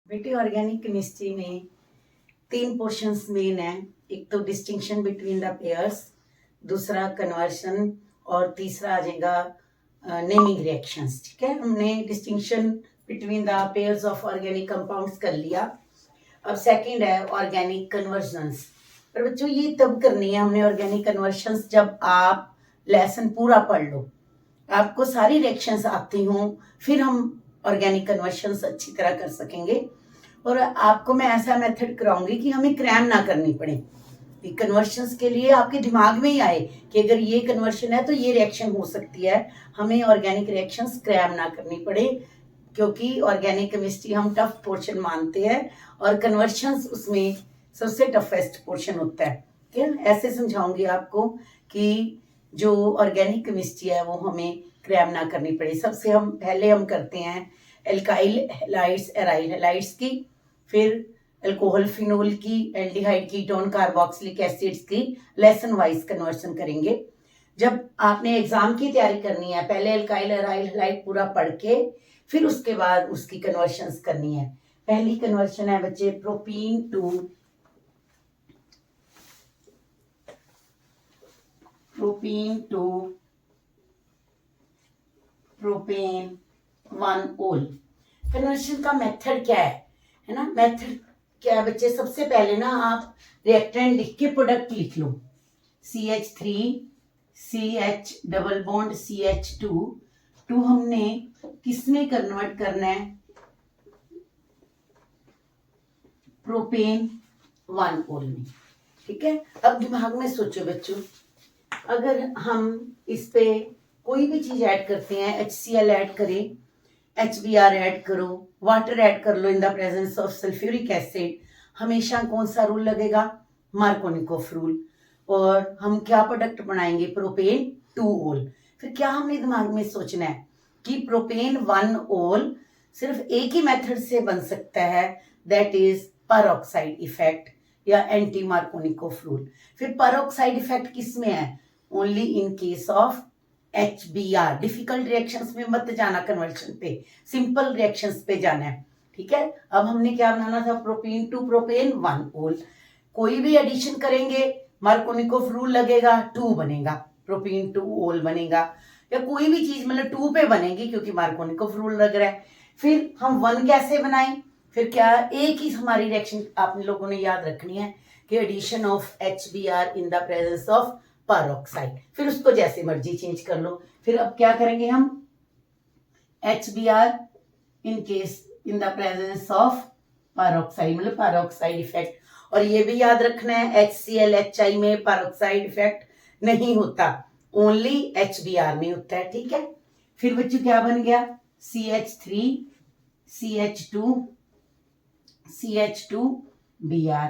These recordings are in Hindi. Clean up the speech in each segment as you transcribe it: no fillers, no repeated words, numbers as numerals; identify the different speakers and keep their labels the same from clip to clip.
Speaker 1: बेटे ऑर्गेनिक केमिस्ट्री में 3 पोर्शंस मेन है। एक तो डिस्टिंक्शन बिटवीन द पेयर्स, दूसरा कन्वर्शन और तीसरा आ जाएगा नेमिंग रिएक्शंस। ठीक है, हमने distinction between the pairs of organic compounds कर लिया। अब सेकंड है ऑर्गेनिक कन्वर्जन्स। पर बच्चों ये तब करनी है हमने ऑर्गेनिक कन्वर्शंस जब आप लेसन पूरा पढ़ लो, आपको सारी रिएक्शंस आती हों, फिर हम ऑर्गेनिक कन्वर्शंस अच्छी तरह कर सकेंगे। और आपको मैं ऐसा मेथड कराऊंगी कि हमें क्रैम ना करनी पड़े। कन्वर्शंस के लिए आपके दिमाग में ही आए कि अगर ये कन्वर्शन है तो ये रिएक्शन हो सकती है, हमें ऑर्गेनिक रिएक्शंस क्रैम ना करनी पड़े, क्योंकि ऑर्गेनिक केमिस्ट्री हम टफ पोर्शन मानते हैं और कन्वर्शंस उसमें सबसे टफेस्ट पोर्शन होता है। क्या ऐसे समझाऊंगी आपको कि जो ऑर्गेनिक केमिस्ट्री है वो हमें क्रैम ना करनी पड़े। सबसे हम पहले हम करते हैं एल्काइल हैलाइड्स एराइल हैलाइड्स की, फिर अल्कोहल फिनोल की, एल्डिहाइड कीटोन कार्बोक्सिलिक एसिड्स की लेसन वाइज कन्वर्शन करेंगे। जब आपने एग्जाम की तैयारी करनी है पहले एल्काइल एराइल हैलाइड पूरा पढ़ के फिर उसके बाद उसकी कन्वर्शंस करनी है। पहली कन्वर्शन है बच्चे प्रोपीन टू प्रोपेन 1-ओल। कन्वर्शन का मेथड क्या है ना, मेथड क्या है बच्चे, सबसे पहले ना आप रिएक्टेंट लिख के प्रोडक्ट लिख लो। CH3 CH double bond CH2 to हमने किसमें कन्वर्ट करना है, प्रोपेन 1-ओल में। ठीक है, अब दिमाग में सोचो बच्चों, अगर हम इस पे कोई भी चीज ऐड करते हैं, HCl ऐड करें, HBr ऐड करो, वाटर ऐड कर लो in the presence of sulphuric acid, हमेशा कौन सा रूल लगेगा, मार्कोनिकोफ रूल। और हम क्या प्रोडक्ट बनाएंगे, प्रोपेन 2-ओल। फिर क्या हमने दिमाग में सोचना है कि प्रोपेन 1-ओल सिर्फ एक ही मेथड से बन सकता है, दैट इज परऑक्साइड इफेक्ट या एंटी मार्कोनिकोफ रूल। फिर परऑक्साइड इफेक्ट किस में है, only in case of HBr। Difficult reactions में मत जाना, कन्वर्शन पे सिंपल रिएक्शंस पे जाना है। ठीक है, अब हमने क्या बनाना था, प्रोपेन टू प्रोपेन 1-ओल। कोई भी एडिशन करेंगे मार्कोनिकोफ रूल लगेगा, 2 बनेगा, प्रोपेन 2-ओल बनेगा, या कोई भी चीज मतलब 2 पे बनेगी क्योंकि मार्कोनिकोफ रूल लग रहा है। फिर हम 1 कैसे बनाएं, फिर क्या एक ही हमारी रिएक्शन आप लोगों ने याद रखनी है कि addition of HBr in the presence of peroxide, फिर उसको जैसे मर्जी चेंज कर लो। फिर अब क्या करेंगे हम, HBr in case in the presence of peroxide, मतलब परऑक्साइड इफेक्ट। और ये भी याद रखना है HCl HI में परऑक्साइड इफेक्ट नहीं होता, ओनली HBr में होता है। ठीक है, फिर बच्चों क्या बन गया, CH3 CH2 CH2Br।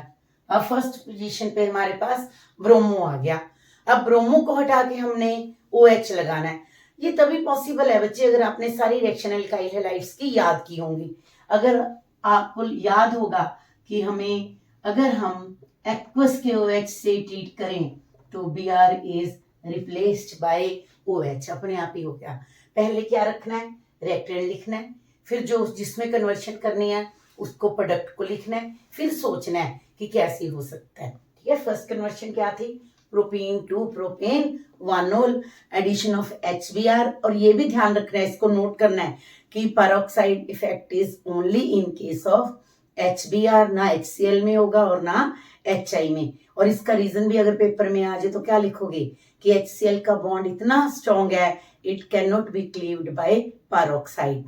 Speaker 1: अब फर्स्ट पोजीशन पे हमारे पास ब्रोमो आ गया। अब ब्रोमो को हटा के हमने OH लगाना है। ये तभी पॉसिबल है बच्चे अगर आपने सारी रिएक्शन एल्काइल हैलाइड्स की याद की होंगी। अगर आपको याद होगा कि हमें अगर हम एक्वस के OH से ट्रीट करें तो Br is replaced by OH, अपने आप ही हो गया। पहले क्या रखना है, रिएक्टेंट लिखना है, फिर जो जिसमें कन्वर्शन करनी है उसको प्रोडक्ट को लिखना है, फिर सोचना है कि कैसे हो सकता है। ठीक है, फर्स्ट कन्वर्शन क्या थी, प्रोपेन टू प्रोपेन 1-ओल, एडिशन ऑफ HBr। और ये भी ध्यान रखना है, इसको नोट करना है कि peroxide effect is only in case of HBr, ना HCl में होगा और ना HI में। और इसका रीजन भी अगर पेपर में आ जाए तो क्या लिखोगे कि HCl का बॉन्ड इतना स्ट्रॉन्ग है, it can not be cleaved by peroxide.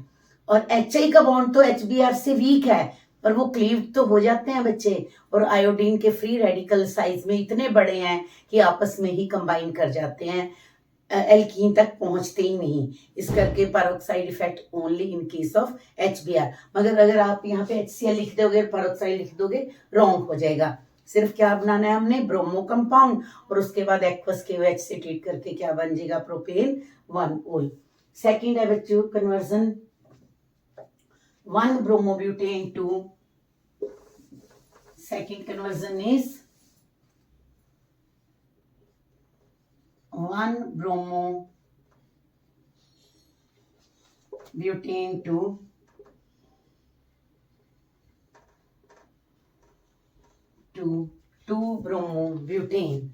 Speaker 1: और HI का बॉन्ड तो HBr से वीक है, पर वो क्लीव तो हो जाते हैं बच्चे। और आयोडीन के फ्री रेडिकल साइज में इतने बड़े हैं कि आपस में ही कंबाइन कर जाते हैं, एल्कीन तक पहुंचते ही नहीं। इस करके peroxide effect only in case of HBr। मगर अगर आप यहाँ पे HCl लिख दोगे, परऑक्साइड लिख दोगे, रॉन्ग हो जाएगा। सिर्फ क्या बनाना है हमने, ब्रोमो कंपाउंड, और उसके बाद एक्वस के OH से ट्रीट करके क्या बन जाएगा, प्रोपेन 1-ओल। सेकेंड है बच्चों conversion 1-bromobutane to, second conversion is 1-bromobutane to to 2 bromo butane.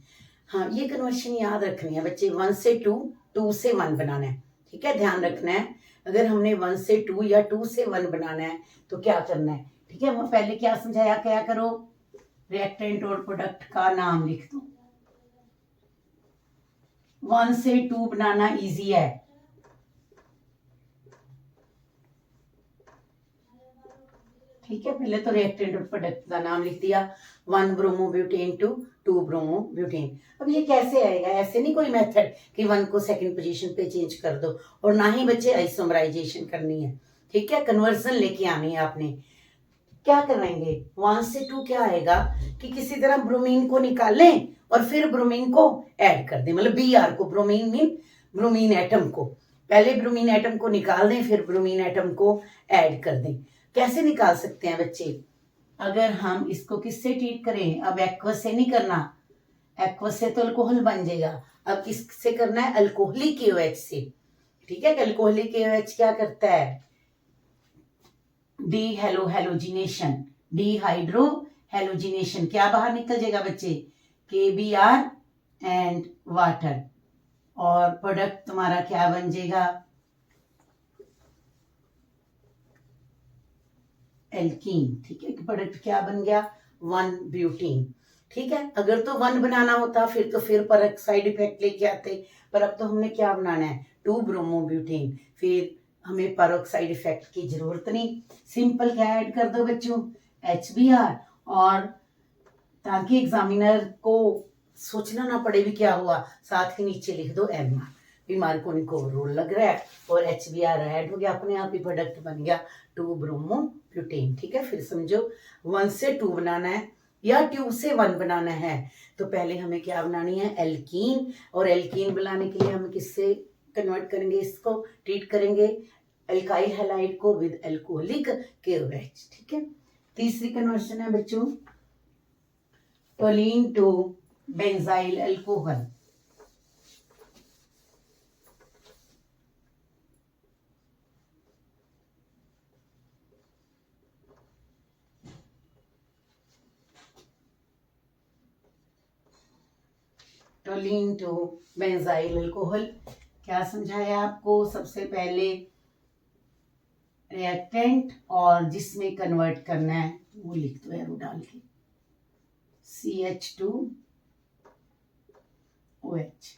Speaker 1: हाँ, ये कन्वर्शन याद रखनी है बच्चे, 1 से 2, 2 से 1 बनाना है। ठीक है, ध्यान रखना है, अगर हमने 1 से 2 या 2 से 1 बनाना है तो क्या करना है। ठीक है, मैं पहले क्या समझाया, क्या करो, रिएक्टेंट और प्रोडक्ट का नाम लिख दो। 1 से 2 बनाना इजी है। ठीक है, पहले तो रिएक्टेंट और प्रोडक्ट का नाम लिख दिया, 1 bromo butane two 2 bromo butane. अब ये कैसे आएगा, ऐसे नहीं कोई मेथड कि 1 को सेकंड पोजीशन पे चेंज कर दो, और ना ही बच्चे आइसोमराइजेशन करनी है। ठीक है, कन्वर्जन लेके आनी है आपने। क्या करेंगे, 1 से 2 क्या आएगा कि किसी तरह ब्रोमीन को निकालें और फिर ब्रोमीन को ऐड कर दें, मतलब Br को, ब्रोमीन मीन ब्रोमीन एटम को, पहले ब्रोमीन एटम को निकाल दें फिर ब्रोमीन एटम को ऐड कर दें। कैसे निकाल सकते हैं बच्चे, अगर हम इसको किससे ट्रीट करें, अब एक्वस से नहीं करना, एक्वस से तो अल्कोहल बन जाएगा, अब किससे करना है, अल्कोहलिक KOH से। ठीक है, अल्कोहलिक KOH क्या करता है, डी हेलोजिनेशन, डिहाइड्रो हेलोजिनेशन, क्या बाहर निकल जाएगा बच्चे, KBr एंड वाटर, और प्रोडक्ट तुम्हारा क्या बन जाएगा, एल्कीन। ठीक है, प्रोडक्ट क्या बन गया, 1 ब्यूटीन। ठीक है, अगर तो 1 बनाना होता फिर पर साइड इफेक्ट लेके आते, पर अब तो हमने क्या बनाना है, 2 ब्रोमो ब्यूटेन, फिर हमें पेरोक्साइड इफेक्ट की जरूरत नहीं, सिंपल क्या ऐड कर दो बच्चों, HBr, और ताकि एग्जामिनर को सोचना ना पड़े भी क्या हुआ, साथ ही नीचे लिख दो MR, बीमार को इनको रोल लग रहा है, और HBr ऐड हो गया, अपने आप ही प्रोडक्ट बन गया 2 ब्रोमो ब्यूटेन। ठीक है, फिर समझो 1 से 2 बनाना है या 2 से 1 बनाना है, तो पहले हमें क्या बनानी है, एल्कीन, और एल्कीन बनाने के लिए हम किससे कन्वर्ट करेंगे, इसको ट्रीट करेंगे अल्काइल हैलाइड को विद अल्कोहलिक KOH। ठीक है, तीसरी कन्वर्शन है बच्चों, toluene to benzyl alcohol. Toluene to benzyl alcohol, क्या समझाया आपको, सबसे पहले रिएक्टेंट और जिसमें कन्वर्ट करना है वो लिख दो एरो डाल के, CH2OH।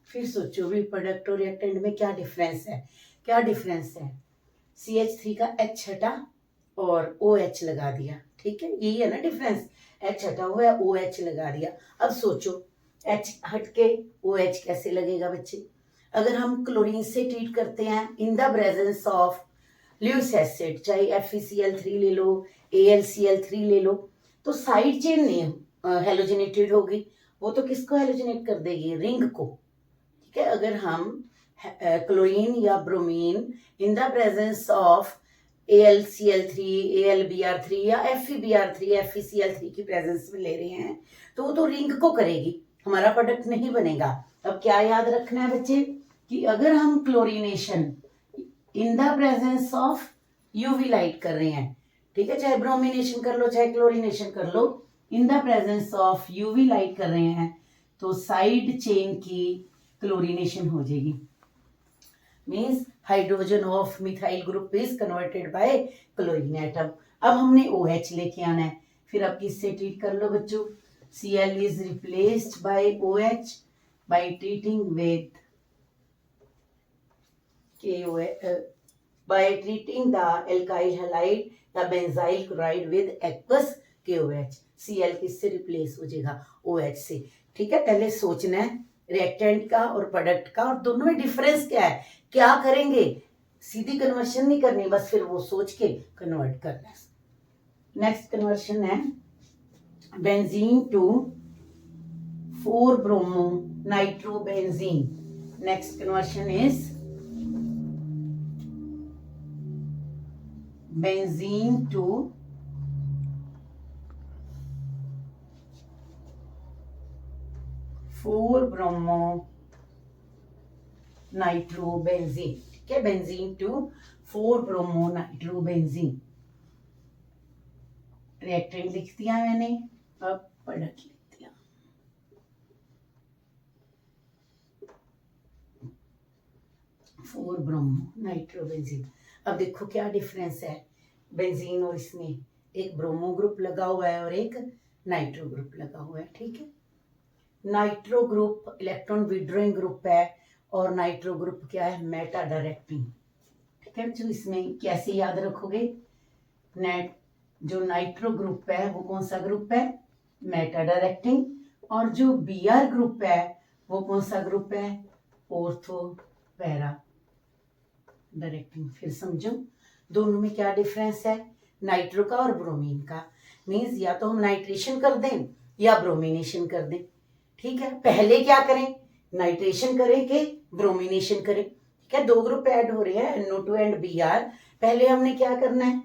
Speaker 1: फिर सोचो भी प्रोडक्ट और रिएक्टेंट में क्या डिफरेंस है, क्या डिफरेंस है, CH3 का H हटा और OH लगा दिया। ठीक है, यही है ना डिफरेंस, H हटा हुआ है, OH लगा दिया। अब सोचो H हट के OH कैसे लगेगा बच्चे, अगर हम क्लोरीन से ट्रीट करते हैं इन the presence of Lewis acid, चाहे FeCl3 ले लो, AlCl3 ले लो, तो साइड चेन नहीं हेलोजिनेटेड होगी, वो तो किसको हेलोजिनेट कर देगी, रिंग को। ठीक है, अगर हम क्लोरीन या bromine in the presence of AlCl3, AlBr3 या FeBr3, FeCl3 की प्रेजेंस में ले रहे हैं, तो वो तो रिंग को करेगी, हमारा प्रोडक्ट नहीं बनेगा। अब क्या याद रखना है बच्चे, कि अगर हम chlorination in the presence of UV light कर रहे हैं, ठीक है, चाहे ब्रोमिनेशन कर लो चाहे क्लोरीनेशन कर लो, in the presence of UV light कर रहे हैं, तो साइड चेन की क्लोरीनेशन हो जाएगी, means hydrogen of methyl group is converted bye chlorine atom. अब हमने OH लेके आना है, फिर अब किससे ट्रीट कर लो बच्चों, Cl is replaced by OH by treating with KOH, by treating the alkyl halide या benzyl chloride with aqueous KOH। Cl किससे रिप्लेस हो जाएगा, OH से। ठीक है, पहले सोचना है रिएक्टेंट का और प्रोडक्ट का, और दोनों में डिफरेंस क्या है, क्या करेंगे, सीधी कन्वर्शन नहीं करनी, बस फिर वो सोच के कन्वर्ट करना है। नेक्स्ट कन्वर्शन है benzene to 4 bromo nitrobenzene. Next conversion is benzene to 4 bromo nitrobenzene. ठीक है, benzene to 4 bromo nitrobenzene, reactant लिख दिया मैंने। अब प्रोडक्ट लिख दिया। Four bromo nitrobenzene. अब देखो क्या डिफरेंस है बेंजीन और इसमें, एक ब्रोमो ग्रुप लगा हुआ है और एक नाइट्रो ग्रुप लगा हुआ है। ठीक है, nitro group electron withdrawing group है और नाइट्रो ग्रुप क्या है, मेटा डायरेक्टिंग। ठीक है, जो इसमें कैसे याद रखोगे, नेट जो नाइट्रो ग्रुप है वो कौन सा ग्रुप है, मेटा डायरेक्टिंग, और जो बीआर ग्रुप है वो कौन सा ग्रुप है, ऑर्थो पैरा डायरेक्टिंग। फिर समझो दोनों में क्या डिफरेंस है, नाइट्रो का और ब्रोमीन का। मींस या तो हम नाइट्रेशन कर दें या ब्रोमिनेशन कर दें। ठीक है, पहले क्या करें, नाइट्रेशन करें कि ब्रोमिनेशन करें। ठीक है, दो ग्रुप ऐड हो रहे हैं NO2 एंड Br। पहले हमने क्या करना है,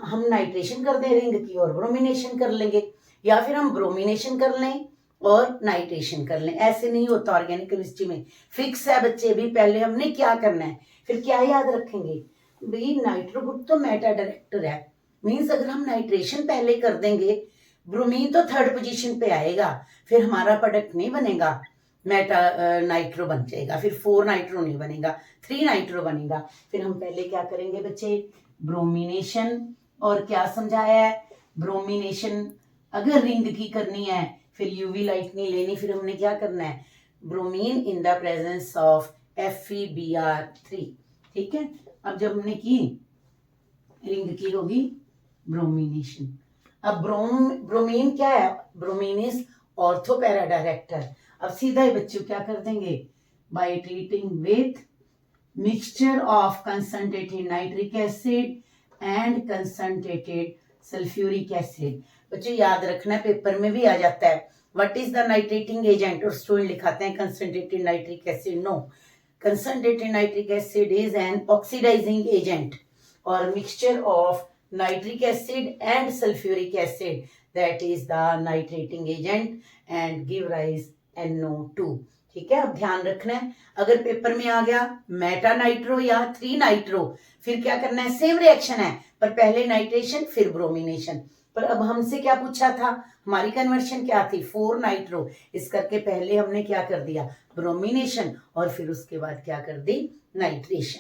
Speaker 1: हम नाइट्रेशन कर दें रिंग की और ब्रोमिनेशन कर लेंगे, या फिर हम ब्रोमिनेशन कर लें और नाइट्रेशन कर लें। ऐसे नहीं होता ऑर्गेनिक केमिस्ट्री में, फिक्स है बच्चे। भी पहले हमने क्या करना है, फिर क्या याद रखेंगे भाई, नाइट्रो ग्रुप तो मेटा डायरेक्टर है। मींस अगर हम नाइट्रेशन पहले कर देंगे, ब्रोमीन तो थर्ड पोजीशन पे आएगा, फिर हमारा प्रोडक्ट नहीं बनेगा, मेटा नाइट्रो बन जाएगा। फिर 4 नाइट्रो नहीं बनेगा, 3 नाइट्रो बनेगा। फिर हम पहले क्या करेंगे बच्चे, ब्रोमिनेशन। और क्या समझाया है, ब्रोमिनेशन अगर रिंग की करनी है फिर यूवी लाइट नहीं लेनी। फिर हमने क्या करना है, bromine in the presence of FeBr3। ठीक है, अब जब हमने की रिंग की होगी ब्रोमिनेशन। अब ब्रोमीन क्या है, bromine is ortho para director. अब सीधा ही बच्चों क्या कर देंगे, bye treating with mixture of concentrated nitric acid and concentrated sulphuric acid. बच्चों याद रखना है, पेपर में भी आ जाता है, what is the nitrating agent, और स्टूडेंट लिखाते हैं concentrated nitric acid. No, concentrated nitric acid is an oxidizing agent or mixture of nitric acid and sulfuric acid, that is the nitrating agent and give rise NO2। ठीक है, अब ध्यान रखना है, अगर पेपर में आ गया मेटा नाइट्रो या 3 नाइट्रो, फिर क्या करना है, सेम रिएक्शन है पर पहले नाइट्रेशन फिर ब्रोमिनेशन। पर अब हमसे क्या पूछा था, हमारी कन्वर्शन क्या थी, 4 नाइट्रो। इस करके पहले हमने क्या कर दिया, ब्रोमिनेशन, और फिर उसके बाद क्या कर दी, नाइट्रेशन।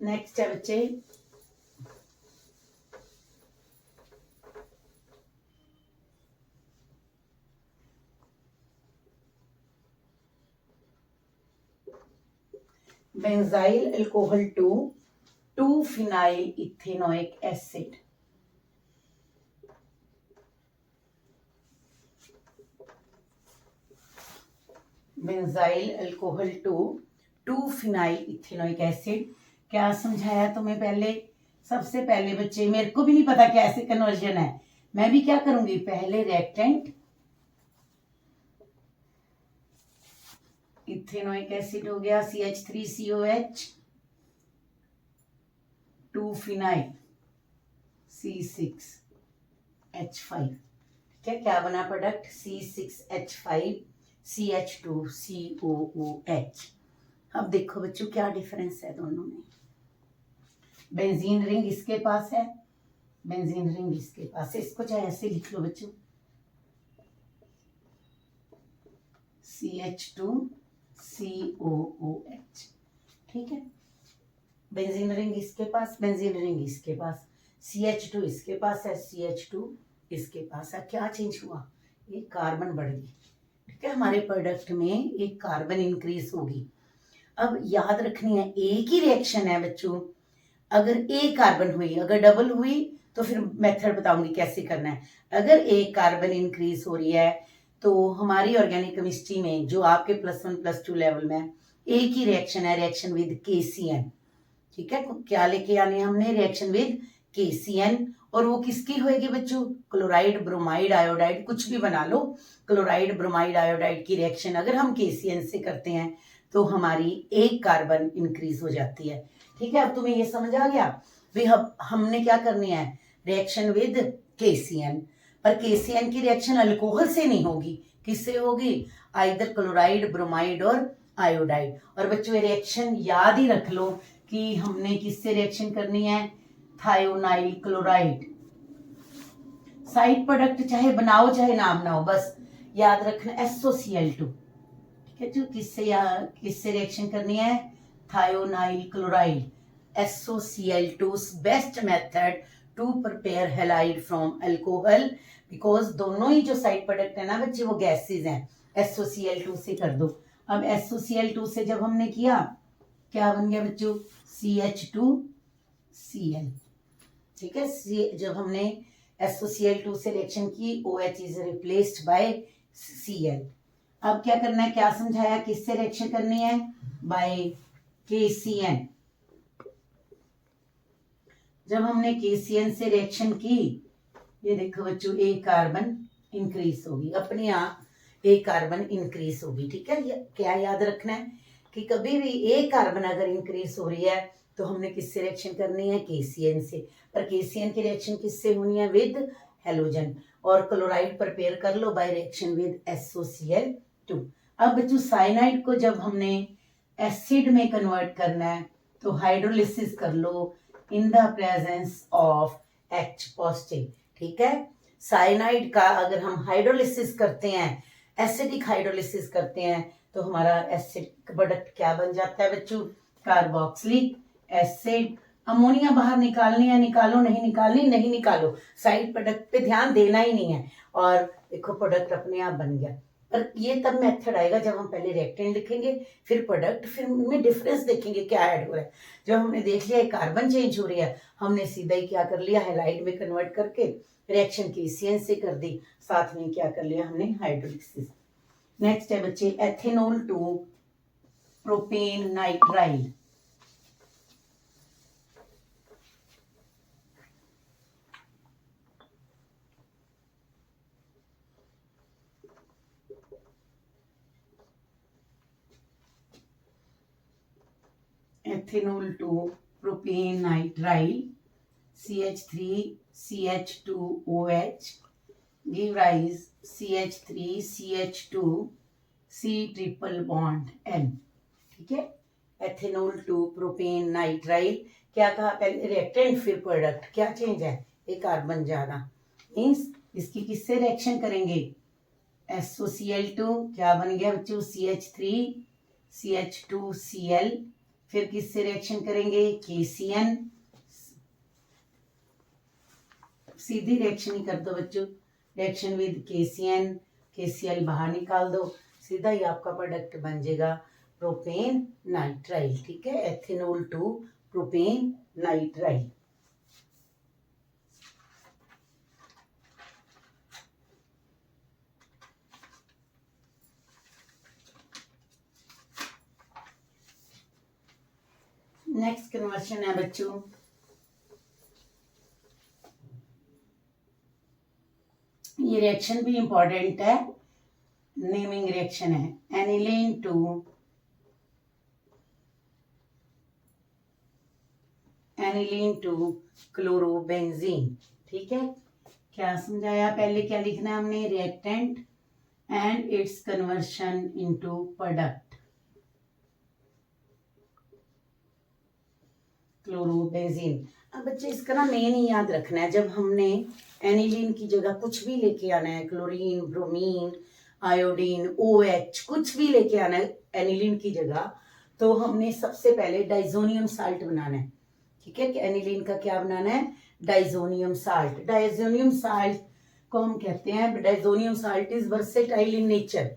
Speaker 1: नेक्स्ट है बच्चे benzyl alcohol to 2-phenyl ethanoic acid। Benzyl alcohol to 2-phenyl ethanoic acid। क्या समझाया तुम्हें पहले, सबसे पहले बच्चे, मेरे को भी नहीं पता कैसे कन्वर्जन है, मैं भी क्या करूंगी, पहले रिएक्टेंट इथेनोइक एसिड हो गया CH3COH 2-phenyl C6H5। ठीक है, क्या बना प्रोडक्ट, C6H5 CH2COOH। अब देखो बच्चों क्या डिफरेंस है दोनों में, बेंजीन रिंग इसके पास है, बेंजीन रिंग इसके पास है। इसको चाहे ऐसे लिख लो बच्चों, CH2COOH। ठीक है, बेंजीन रिंग इसके पास, बेंजीन रिंग इसके पास, CH2 इसके पास है, CH2 इसके पास है। क्या चेंज हुआ, एक कार्बन बढ़ गई। ठीक है, हमारे प्रोडक्ट में एक कार्बन इंक्रीज होगी। अब याद रखनी है, एक ही रिएक्शन है बच्चों, अगर एक कार्बन हुई, अगर डबल हुई तो फिर मेथड बताऊंगी कैसे करना है। अगर एक कार्बन इंक्रीज हो रही है तो हमारी ऑर्गेनिक केमिस्ट्री में जो आपके +1 +2 लेवल में एक ही रिएक्शन है, रिएक्शन विद KCN। ठीक है, क्या लेके आने हमने, रिएक्शन विद KCN, और वो किसकी होएगी बच्चों, क्लोराइड ब्रोमाइड आयोडाइड, कुछ भी बना लो, क्लोराइड ब्रोमाइड आयोडाइड की रिएक्शन अगर हम KCN से करते हैं तो हमारी एक कार्बन इंक्रीज हो जाती है। ठीक है, अब तुम्हें ये समझ आ गया भाई हमने क्या करनी है, रिएक्शन विद KCN। पर KCN की रिएक्शन अल्कोहल से नहीं होगी, किससे होगी, आइदर क्लोराइड ब्रोमाइड और आयोडाइड। और बच्चों रिएक्शन याद ही रख लो कि हमने किससे रिएक्शन करनी है, थायोनाइल क्लोराइड। साइड प्रोडक्ट चाहे बनाओ चाहे ना बनाओ, बस याद रखना SOCl2। ठीक है जो किससे रिएक्शन करनी है, thionyl chloride. SOCl2 best method to prepare halide from alcohol, because दोनों ही जो साइड प्रोडक्ट है ना बच्चे वो गैसेज हैं। SOCl2 से कर दो। अब SOCl2 से जब हमने किया क्या बन गया बच्चों, CH2Cl। ठीक है, जब हमने SOCl2 से रिएक्शन की, OH is replaced by Cl। अब क्या करना है, क्या समझाया, किससे रिएक्शन करनी है, बाय KCN। जब हमने KCN से रिएक्शन की, ये देखो बच्चों एक कार्बन इंक्रीज होगी, अपने आप एक कार्बन इंक्रीज होगी। ठीक है, क्या याद रखना है कि कभी भी एक कार्बन अगर इंक्रीज हो रही है तो हमने किससे रिएक्शन करनी है, KCN से। पर KCN की रिएक्शन किससे होनी है, विद हेलोजन। और क्लोराइड प्रिपेयर कर लो बाय रिएक्शन विद SOCl2। अब बच्चों साइनाइड को जब हमने एसिड में कन्वर्ट करना है तो हाइड्रोलिसिस कर लो in the presence of H positive. ठीक है, साइनाइड का अगर हम हाइड्रोलिसिस करते हैं, एसिडिक हाइड्रोलिसिस करते हैं, तो हमारा एसिड प्रोडक्ट क्या बन जाता है बच्चों, कार्बोक्सिलिक एसिड। अमोनिया बाहर निकालनी है निकालो, नहीं निकालनी नहीं निकालो, साइड प्रोडक्ट पे ध्यान देना ही नहीं है। और देखो प्रोडक्ट अपने आप बन गया। पर ये तब मेथड आएगा जब हम पहले रिएक्टेंट लिखेंगे, फिर प्रोडक्ट, फिर उनमें डिफरेंस देखेंगे क्या ऐड हो रहा है। जब हमने देख लिया कार्बन चेंज हो रही है, हमने सीधा ही क्या कर लिया, हैलाइड में कन्वर्ट करके रिएक्शन KCN से कर दी, साथ में क्या कर लिया हमने, हाइड्रोलिसिस। नेक्स्ट है बच्चे ethanol to propane nitrile. ethanol to propane nitrile, CH3CH2OH give rise CH3CH2C triple bond N। ठीक है, एथेनॉल टू प्रोपेन नाइट्राइल, क्या कहा पहले रिएक्टेंट फिर प्रोडक्ट, क्या चेंज है, एक कार्बन ज्यादा, मीन्स इसकी किससे रिएक्शन करेंगे, SOCl2 क्या बन गया बच्चों, CH3CH2Cl। फिर किससे रिएक्शन करेंगे, KCN। सीधी रिएक्शन ही कर दो बच्चों, रिएक्शन विद KCN, KCl बाहर निकाल दो, सीधा ही आपका प्रोडक्ट बन जाएगा प्रोपेन नाइट्राइल। ठीक है, ethanol to propane nitrile. Next conversion है बच्चों ये रिएक्शन भी इंपॉर्टेंट है, नेमिंग रिएक्शन है, एनिलीन टू क्लोरोबेंजीन। ठीक है, क्या समझाया, पहले क्या लिखना है हमने, reactant and its conversion into product, chlorobenzene. अब बच्चे इसका ना मेन ही याद रखना है, जब हमने एनिलीन की जगह कुछ भी लेके आना है, क्लोरीन, ब्रोमीन, आयोडीन, OH कुछ भी लेके आना है एनिलीन की जगह, तो हमने सबसे पहले डाइजोनियम साल्ट बनाना है। ठीक है, कि एनिलीन का क्या बनाना है, डाइजोनियम साल्ट। डाइजोनियम साल्ट को हम कहते हैं, diazonium salt is versatile in nature,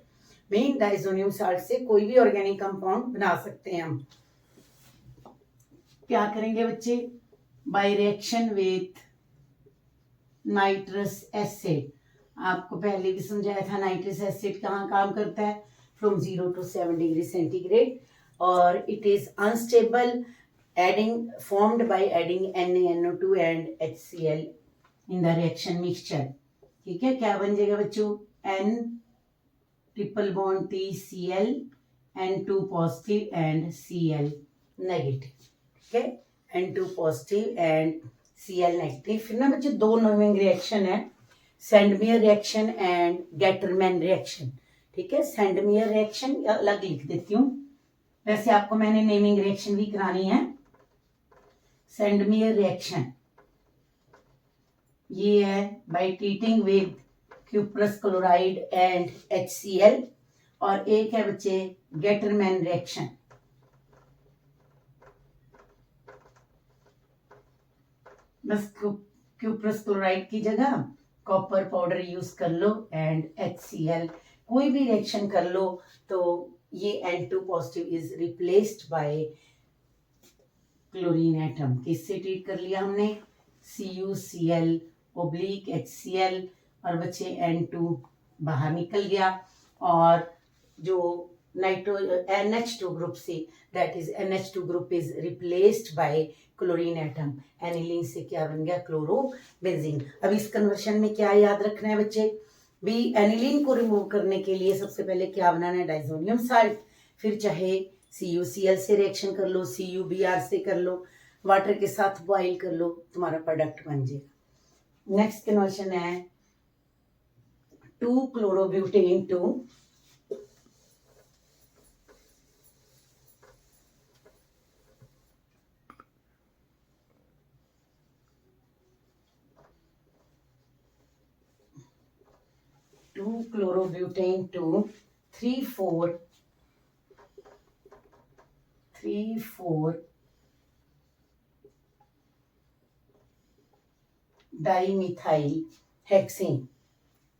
Speaker 1: mean diazonium salt से कोई भी ऑर्गेनिक कंपाउंड बना सकते हैं हम। क्या करेंगे बच्चे, by reaction with nitrous acid. आपको पहले भी समझाया था नाइट्रस एसिड कहाँ काम करता है, फ्रॉम 0 to 7 डिग्री सेंटीग्रेड, और it is unstable adding formed by adding NaNO2 and HCl in the reaction mixture. ठीक है, क्या बन जाएगा बच्चों, N triple bond Cl, N2 positive and Cl negative. ठीक है, N2 positive and Cl negative. फिर ना बच्चे दो नेमिंग रिएक्शन है, सेंडमियर रिएक्शन एंड गेटरमैन रिएक्शन। ठीक है, सेंडमियर रिएक्शन अलग लिख देती हूँ, वैसे आपको मैंने नेमिंग रिएक्शन भी करानी है। सेंड मी ए रिएक्शन, ये है bye treating with cuprous chloride and HCl। और एक है बच्चे गेटरमैन रिएक्शन, बस क्यूप्रस क्लोराइड की जगह कॉपर पाउडर यूज कर लो एंड HCl, कोई भी रिएक्शन कर लो तो ये N2 positive is replaced by chlorine atom. किससे ट्रीट कर लिया हमने? CuCl ओब्लिक HCl, और बच्चे N2 बाहर निकल गया। और जो नाइट्रो NH2 ग्रुप से, that is NH2 group is replaced by chlorine atom. Aniline से क्या बन गया? क्लोरोबेंजीन। अब इस कन्वर्शन में क्या याद रखना है बच्चे? भी एनिलीन को रिमूव करने के लिए सबसे पहले क्या बनाना है? Diazonium salt. फिर चाहे CuCl से रिएक्शन कर लो, CuBr से कर लो, वाटर के साथ बॉइल कर लो, तुम्हारा प्रोडक्ट बन जाएगा। नेक्स्ट कन्वर्शन है 2-chlorobutain to 2-chlorobutane to 3,4 dimethyl hexane।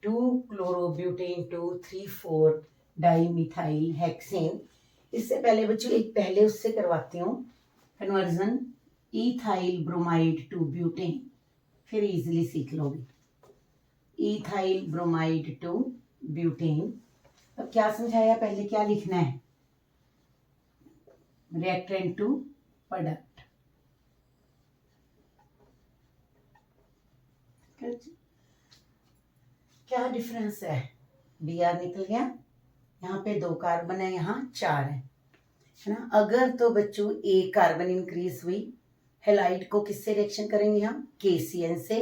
Speaker 1: 2-chlorobutane to 3,4 dimethyl hexane। इससे पहले बच्चों एक पहले उससे करवाती हूँ conversion, ethyl bromide to butane, फिर इजीली सीख लोगे। Ethyl bromide to butane. अब क्या समझाया? पहले क्या लिखना है? Reactant to product. क्या डिफरेंस है? Br निकल गया, यहाँ पे 2 कार्बन है, यहाँ 4 है ना। अगर तो बच्चों एक कार्बन इंक्रीज हुई, हेलाइड को किससे रिएक्शन करेंगे हम? KCN से,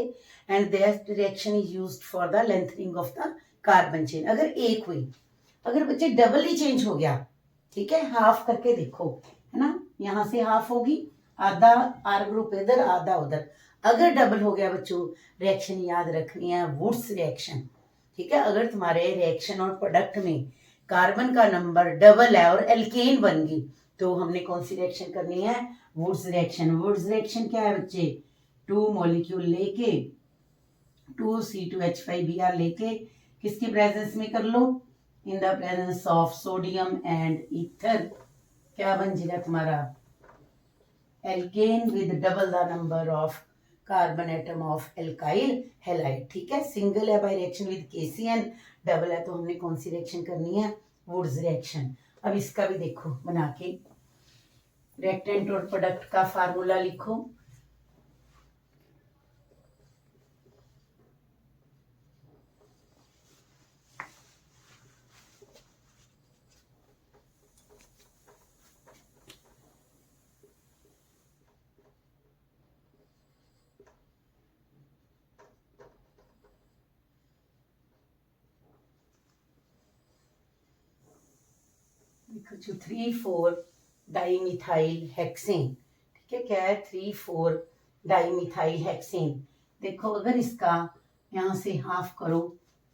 Speaker 1: and that reaction is used for the lengthening of the carbon chain. अगर एक हुई, अगर बच्चे डबल ही चेंज हो गया, ठीक है, हाफ करके देखो, है ना, यहाँ से हाफ होगी, आधा R ग्रुप इधर आधा उधर। अगर डबल हो गया बच्चों, रिएक्शन याद रखनी है वुड्स रिएक्शन, ठीक है। अगर तुम्हारे रिएक्शन और प्रोडक्ट में कार्बन का नंबर डबल है और एल्केन बन गई, तो हमने कौन सी रिएक्शन करनी है? Wurtz reaction. वुड्स रिएक्शन क्या है बच्चे? 2 मॉलिक्यूल लेके 2C2H5Br लेके किसकी प्रेजेंस में कर लो? In the presence of sodium and ether, क्या बन जाएगा तुम्हारा? Alkane with double the number of carbon atom of alkyl halide, ठीक है। सिंगल है by reaction with KCN, double है तो हमने कौन सी रिएक्शन करनी है? Wurtz reaction. अब इसका भी देखो बना के, रिएक्टेंट और प्रोडक्ट का फार्मूला लिखो। देखो जो 3,4 डाइमिथाइल हेक्सेन, ठीक है, क्या है? 3,4 डाइमिथाइल हेक्सेन। देखो अगर इसका यहाँ से हाफ करो,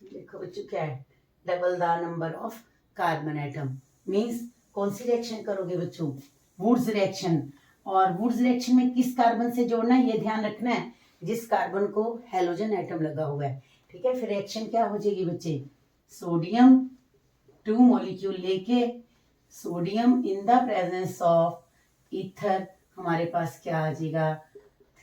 Speaker 1: देखो बच्चों क्या है? Double the number of carbon atom. Means कौन सी रिएक्शन करोगे बच्चों? Wurtz reaction. और वुड्स रिएक्शन में किस कार्बन से जोड़ना है ये ध्यान रखना है, जिस कार्बन को हेलोजन एटम लगा हुआ है, ठीक है। फिर रिएक्शन क्या हो जाएगी बच्चे? सोडियम 2 मॉलिक्यूल लेके sodium in the presence of ether, हमारे पास क्या आ जाएगा?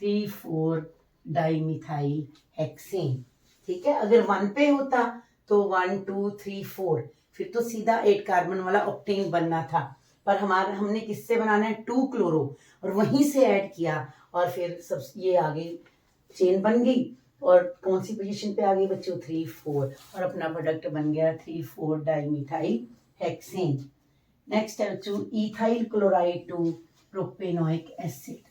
Speaker 1: 3,4 डाइमिथाइल हेक्सेन, ठीक है। अगर 1 पे होता तो 1 2 3 4, फिर तो सीधा 8 कार्बन वाला ऑक्टेन बनना था, पर हमारा हमने किससे बनाना है? 2 क्लोरो, और वहीं से ऐड किया और फिर सब ये आगे चेन बन गई। और कौन सी पोजीशन पे आ गई बच्चों? 3 4, और अपना प्रोडक्ट बन गया 3,4 डाइमिथाइल हेक्सेन। नेक्स्ट है बच्चों ethyl chloride to propanoic acid.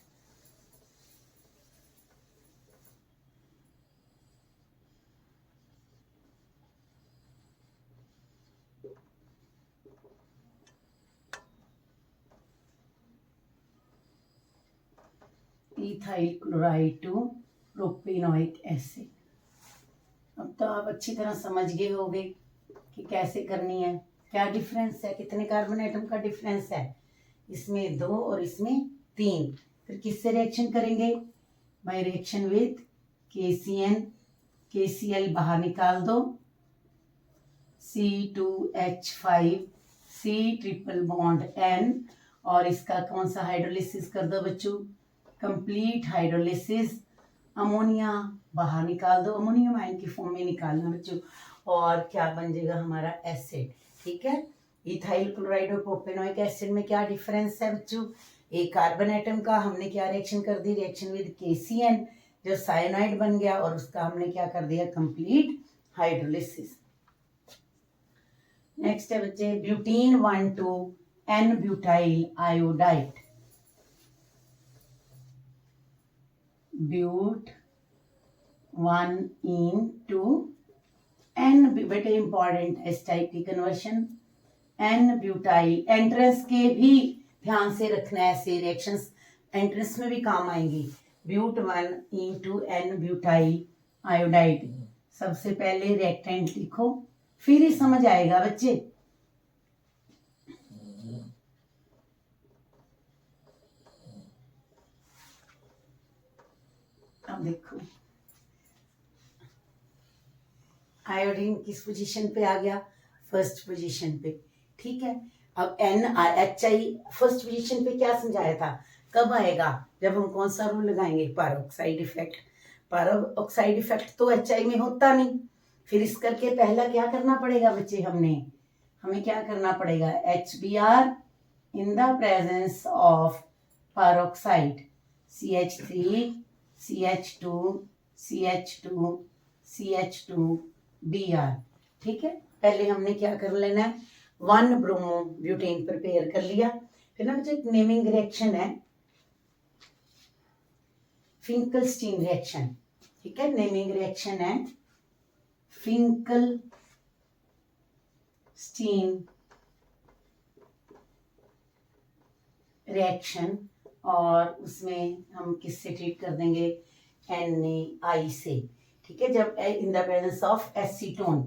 Speaker 1: Ethyl chloride to propanoic acid. अब तो आप अच्छी तरह समझ गए होंगे कि कैसे करनी है, क्या डिफरेंस है, कितने कार्बन एटम का डिफरेंस है, इसमें 2 और इसमें 3। फिर किससे रिएक्शन करेंगे? By reaction with KCN, KCl बाहर निकाल दो, C2H5, C triple bond N, और इसका कौन सा हाइड्रोलिसिस कर दो बच्चों? Complete hydrolysis. अमोनिया बाहर निकाल दो, अमोनियम आयन की फॉर्म में निकालना बच्चों, और क्या बन जाएगा हमारा एसिड। ठीक है, इथाइल क्लोराइड और प्रोपेनोइक एसिड में क्या डिफरेंस है बच्चों? एक कार्बन एटम का हमने क्या रिएक्शन कर दी? रिएक्शन विद KCN, जो साइनाइड बन गया, और उसका हमने क्या कर दिया? Complete hydrolysis. नेक्स्ट है बच्चे ब्यूटीन 1,2 N ब्यूटाइल आयोडाइड। ब्यूट 1,2 N, बेटे इंपॉर्टेंट है इस टाइप की कन्वर्शन, N ब्यूटाइल। एंट्रेंस के भी ध्यान से रखना है, ऐसे रिएक्शंस एंट्रेंस में भी काम आएंगी। ब्यूट 1,2 N ब्यूटाइल आयोडाइड। सबसे पहले रिएक्टेंट लिखो, फिर ही समझ आएगा बच्चे। अब देखो आयोडीन किस पोजीशन पे आ गया? फर्स्ट पोजीशन पे। ठीक है, अब NiHi फर्स्ट पोजीशन पे क्या समझाया था? कब आएगा? जब हम कौन सा रूल लगाएंगे? Peroxide effect. पैरोक्साइड इफेक्ट तो HI में होता नहीं, फिर इस करके पहला क्या करना पड़ेगा बच्चे? हमें क्या करना पड़ेगा? HBr in the presence of peroxide, CH3 CH2 CH2 CH2 Br। ठीक है, पहले हमने क्या कर लेना है? 1 ब्रोमो ब्यूटेन प्रिपेयर कर लिया। फिर ना बच्चे एक नेमिंग रिएक्शन है, फिंकलस्टीन रिएक्शन। ठीक है, नेमिंग रिएक्शन है फिंकलस्टीन रिएक्शन, और उसमें हम किससे ट्रीट कर देंगे? NaI से। ठीक है, जब इन the presence of acetone,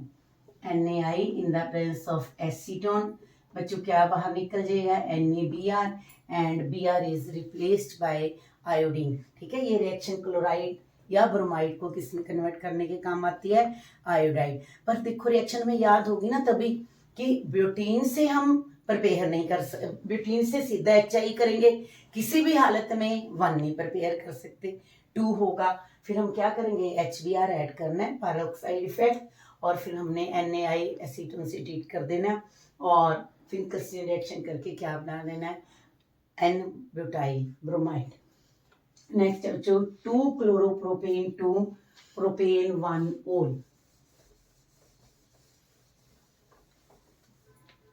Speaker 1: NaI in the presence of acetone, बच्चों क्या बाहर निकल जाएगा? NaBr, and Br is replaced by iodine. ठीक है, ये रिएक्शन क्लोराइड या ब्रोमाइड को किस में कन्वर्ट करने के काम आती है? आयोडाइड। पर देखो रिएक्शन में याद होगी ना तभी कि ब्यूटीन से हम प्रिपेयर नहीं कर सकते, ब्यूटीन से सीधा HI करेंगे, किसी भी हालत में 1 नहीं प्रिपेयर कर सकते, 2 होगा। फिर हम क्या करेंगे? HBr ऐड करना है, पैरोक्साइड इफेक्ट, और फिर हमने NaI एसीटोन से ट्रीट कर देना, और फिंकलस्टीन रिएक्शन करके क्या बना देना है? N butyl bromide. नेक्स्ट है बच्चों 2 क्लोरोप्रोपेन टू प्रोपेन 1 ओल।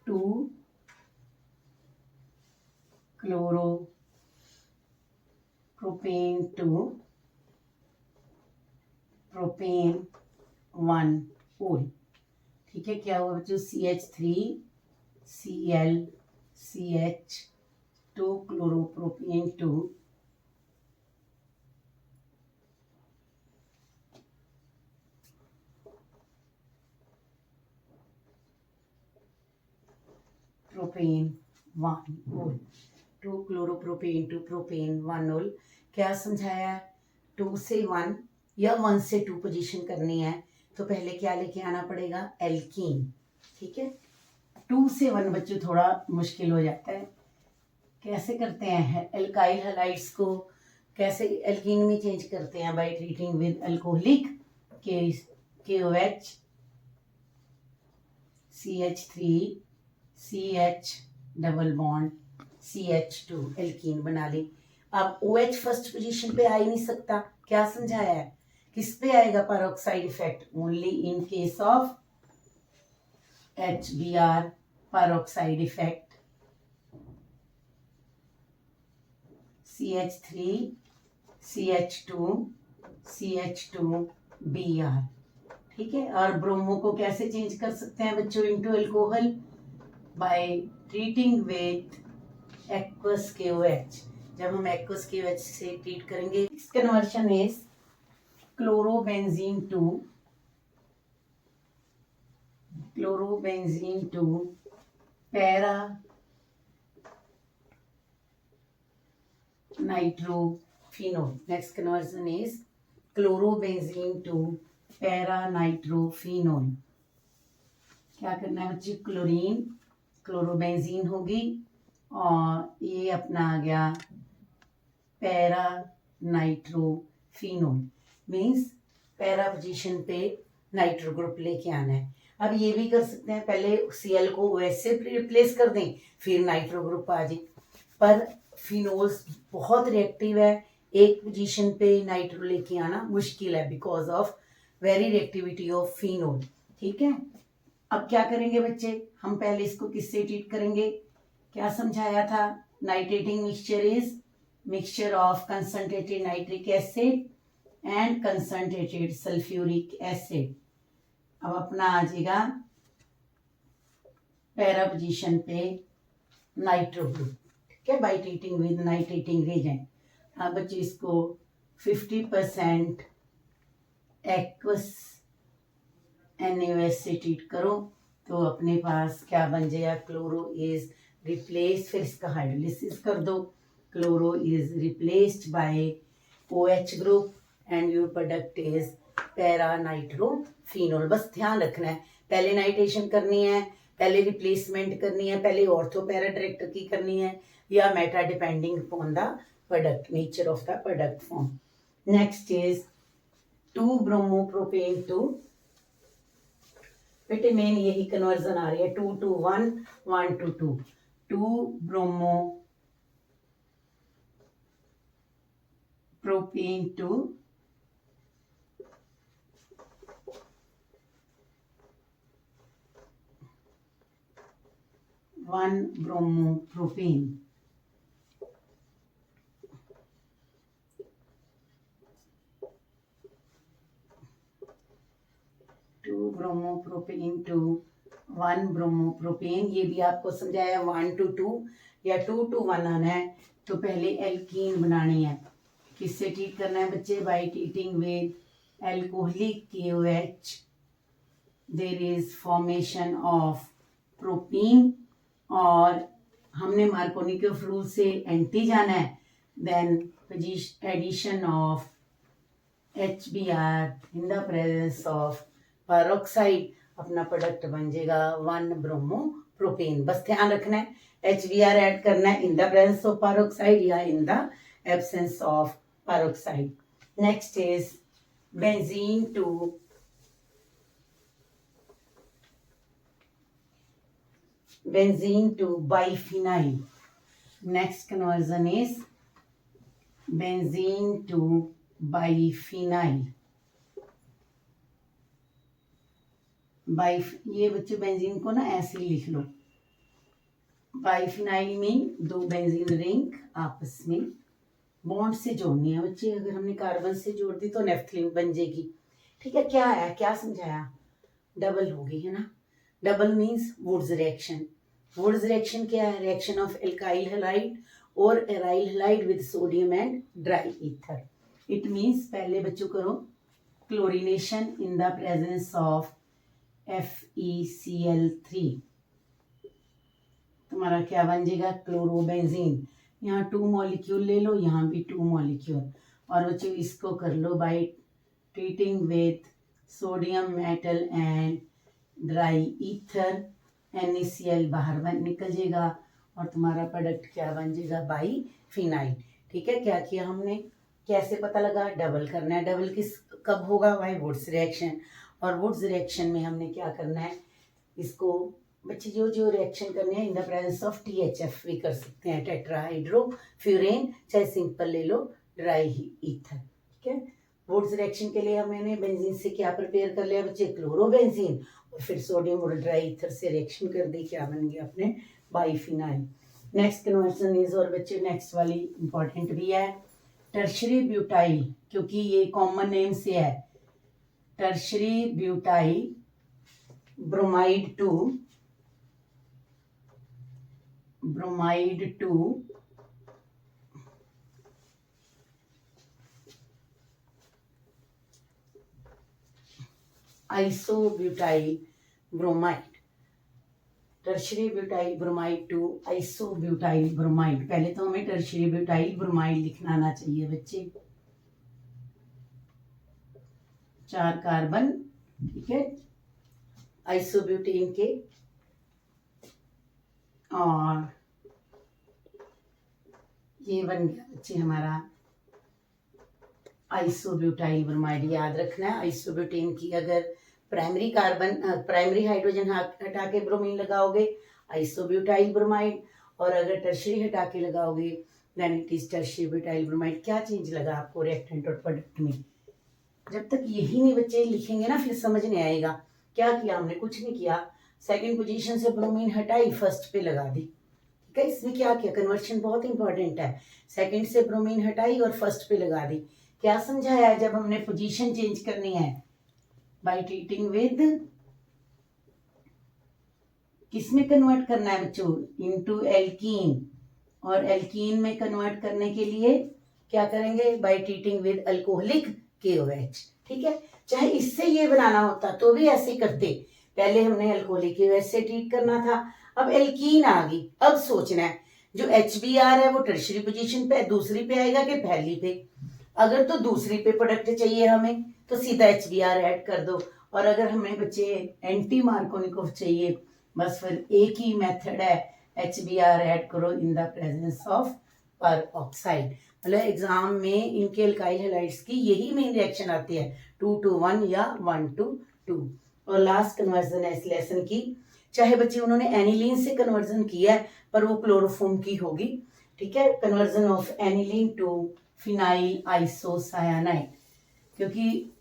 Speaker 1: 2 क्लोरोप्रोपेन टू प्रोपेन 1 ओल। ठीक है, क्या हुआ बच्चों? CH3 Cl CH 2 chloropropane to propane 1 ओल। 2 क्लोरोप्रोपेन टू प्रोपेन 1 ओल। क्या समझाया? 2 से 1 या 1 से 2 पोजीशन करनी है तो पहले क्या लेके आना पड़ेगा? एल्कीन। ठीक है, 2 से 1 बच्चों थोड़ा मुश्किल हो जाता है। कैसे करते हैं? एल्काइल हैलाइड्स को कैसे एल्कीन में चेंज करते हैं? Bye treating with alcoholic KOH CH3 CH double bond CH2 alkene बना ली। अब OH फर्स्ट पोजीशन पे आ ही नहीं सकता, क्या समझाया है? किस पे आएगा peroxide effect? Only in case of HBr peroxide effect, CH3 CH2 CH2 Br। ठीक है, और ब्रोमो को कैसे चेंज कर सकते हैं बच्चों? Into alcohol by treating with aqueous KOH जब हम एक्वस की वजह से ट्रीट करेंगे। Next conversion is chlorobenzene to para nitrophenol. Next conversion is chlorobenzene to para nitrophenol. क्या करना है बच्चे, क्लोरीन क्लोरोबेंजीन होगी और ये अपना आ गया para nitrophenol, means para position पे नाइट्रो ग्रुप लेके आना है। अब ये भी कर सकते हैं, पहले Cl को वैसे रिप्लेस कर दें फिर नाइट्रो ग्रुप आ जाए, पर फिनोल्स बहुत रिएक्टिव है, एक पोजीशन पे नाइट्रो लेके आना मुश्किल है because of very reactivity of phenol. ठीक है, अब क्या करेंगे बच्चे, हम पहले इसको किससे ट्रीट करेंगे, क्या समझाया था, nitrating mixture is mixture of concentrated nitric acid and concentrated sulphuric acid. अब अपना आ जाएगा पैरा पोजीशन पे नाइट्रो ग्रुप, ठीक है, by treating with nitrating Regent. अब बच्चे इसको 50% एक्वस NaOH से ट्रीट करो तो अपने पास क्या बन जाएगा, क्लोरो इज रिप्लेस, फिर इसका हाइड्रोलिसिस कर दो, chloro is replaced by OH group and your product is para nitrophenol. बस ध्यान रखना है, पहले नाइट्रेशन करनी है, पहले रिप्लेसमेंट करनी है, पहले ऑर्थो पैरा डायरेक्टर की करनी है या meta depending upon the product nature of the product form. Next is 2 bromopropane to, बेटे मेन यही कन्वर्जन आ रही है, 2 to 1 1 to 2, 2 bromopropane to 1 bromopropane. Bromopropane to 1 bromopropane, ये भी आपको समझाया 1 to 2 या 2 to 1 आना है तो पहले एल्कीन बनानी है। किससे ट्रीट करना है बच्चे, by treating with alcoholic KOH, there is formation of propene, और हमने मार्कोनिक रूल से एंटी जाना है, then addition of HBr in the presence of peroxide, अपना प्रोडक्ट बन जाएगा 1 ब्रोमोप्रोपेन। बस ध्यान रखना है HBr ऐड करना है in the presence of peroxide या in the absence of peroxide. Next is benzene to biphenyl. Next conversion is benzene to biphenyl. ये बच्चे बेंजीन को ना ऐसे ही लिख लो, बाइफिनाइल मीन 2 बेंजीन रिंग आपस में बॉन्ड से जोड़नी है बच्चे, अगर हमने कार्बन से जोड़ दी तो नेफ्थलीन बन जाएगी। ठीक है, क्या है, क्या समझाया, डबल होगी, है ना, double means Wurtz reaction. Wurtz reaction क्या है, रिएक्शन ऑफ एल्काइल हैलाइड और aryl halide with sodium and dry ether. It means पहले बच्चों करो chlorination in the presence of FeCl3, तुम्हारा क्या बन जाएगा, क्लोरोबेंजीन। यहाँ 2 मॉलिक्यूल ले लो, यहाँ भी 2 मॉलिक्यूल, और बच्चों इसको कर लो by treating with sodium metal and dry ether, NaCl बाहर निकल जाएगा और तुम्हारा प्रोडक्ट क्या बन जाएगा, बाइफिनाइल। ठीक है, क्या किया हमने, कैसे पता लगा, डबल करना है, डबल किस कब होगा, बाय वुड्स रिएक्शन, और वुड्स रिएक्शन में हमने क्या करना है, इसको बच्चे जो रिएक्शन करने हैं इन द प्रेजेंस ऑफ THF भी कर सकते हैं, टेट्राहाइड्रोफ्यूरेन, चाहे सिंपल ले लो ड्राई ईथर। ठीक है, वुड्स रिएक्शन के लिए हमने बेंजीन से क्या प्रिपेयर कर लिया बच्चे, क्लोरोबेंजीन, और फिर सोडियम और ड्राई ईथर से रिएक्शन कर दी, क्या बन गया अपने बाइफिनाइल। नेक्स्ट कन्वर्जन इज, और बच्चे नेक्स्ट वाली इंपॉर्टेंट भी है, टर्शरी ब्यूटाइल, क्योंकि ये कॉमन नेम से है, tertiary butyl bromide to isobutyl bromide, tertiary butyl bromide to isobutyl bromide. पहले तो हमें टर्शरी ब्यूटाइल ब्रोमाइड लिखना आना चाहिए बच्चे, 4 कार्बन, ठीक है, आइसोब्यूटेन के, और ये बन गया बच्चे हमारा आइसोब्यूटाइल ब्रोमाइड। याद रखना है आइसोब्यूटेन की अगर प्राइमरी हाइड्रोजन हटा के ब्रोमीन लगाओगे आइसोब्यूटाइल ब्रोमाइड, और अगर टर्शरी हटा के लगाओगे then it is tertiary butyl bromide. क्या चेंज लगा आपको रिएक्टेंट और प्रोडक्ट में? जब तक यही नहीं बच्चे लिखेंगे ना फिर समझ नहीं आएगा। क्या किया हमने? कुछ नहीं किया, सेकंड पोजीशन से ब्रोमीन हटाई, फर्स्ट पे लगा दी, ठीक है। इसमें क्या किया? कन्वर्शन बहुत इंपॉर्टेंट है। सेकंड से ब्रोमीन हटाई और फर्स्ट पे लगा दी। क्या समझाया है जब हमने पोजीशन चेंज करनी है? बाय ट्रीटिंग विद, किसमें कन्वर्ट करना है बच्चों? इनटू एल्कीन, और एल्कीन में कन्वर्ट करने के लिए क्या करेंगे? Bye treating with alcoholic KOH, ठीक है। चाहे इससे ये बनाना होता तो भी ऐसे ही करते, पहले हमने अल्कोहलिक KOH से ट्रीट करना था, अब एल्कीन आ गई। अब सोचना है जो HBr है वो टर्शरी पोजीशन पे दूसरी पे आएगा कि पहली पे? अगर तो दूसरी पे प्रोडक्ट चाहिए हमें तो सीधा HBr ऐड कर दो, और अगर हमें बच्चे एंटी मार्कोनिकोव चाहिए बस फिर एक ही मेथड है, HBr ऐड करो इन द प्रेजेंस ऑफ पर ऑक्साइड। मतलब एग्जाम में इनके अल्काइल हैलाइड्स की यही मेन रिएक्शन आती है, 2 to 1 या 1 to 2। और लास्ट कन्वर्जन है इस लेसन की, चाहे बच्चे उन्होंने एनिलीन से कन्वर्जन किया है पर वो क्लोरोफॉर्म की होगी, ठीक है। Conversion of aniline to phenyl isocyanide, क्योंकि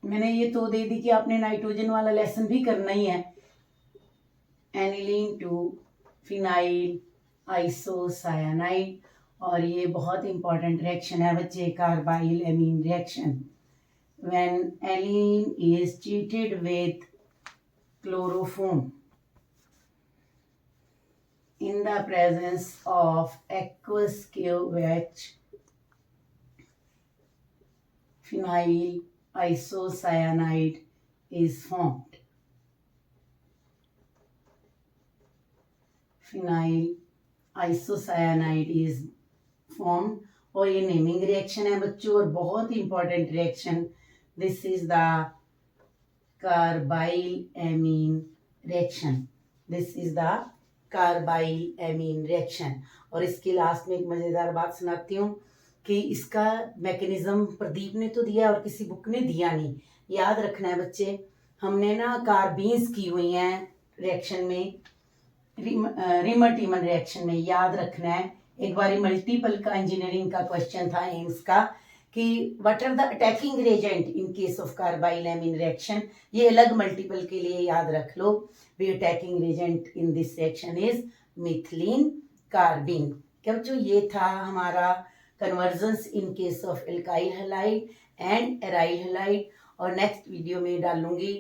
Speaker 1: मैंने ये तो दे दी कि आपने नाइट्रोजन वाला लेसन भी करना ही है। एनिलीन टू फिनाइल आइसोसायानाइड, और ये बहुत इंपॉर्टेंट रिएक्शन है बच्चे, carbylamine reaction. When aniline is treated with chloroform in the presence of aqueous KOH, phenyl isocyanide is formed. Phenyl isocyanide is formed, और ये नेमिंग रिएक्शन है बच्चों और बहुत important reaction. This is the carbyl amine reaction, this is the carbyl amine reaction. और इसके लास्ट में एक मजेदार बात सुनाती हूँ कि इसका मैकेनिज्म प्रदीप ने तो दिया और किसी बुक ने दिया नहीं। याद रखना है बच्चे, हमने ना कार्बीन्स की हुई हैं रिएक्शन में, रिमर टीमन रिएक्शन में। याद रखना है, एक बार मल्टीपल का इंजीनियरिंग का क्वेश्चन था एम्स का कि what are the attacking reagent in case of carbylamine reaction. ये अलग मल्टीपल के लिए याद रख लो। The attacking reagent in this reaction is methylene carbene। क्या बच्चों, ये था हमारा conversions in case of alkyl halide and aryl halide। और नेक्स्ट वीडियो में डालूंगी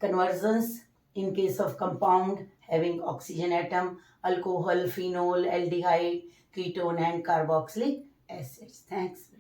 Speaker 1: conversions in case of compound having oxygen atom, alcohol, phenol, aldehyde, ketone and carboxylic acids। Thanks।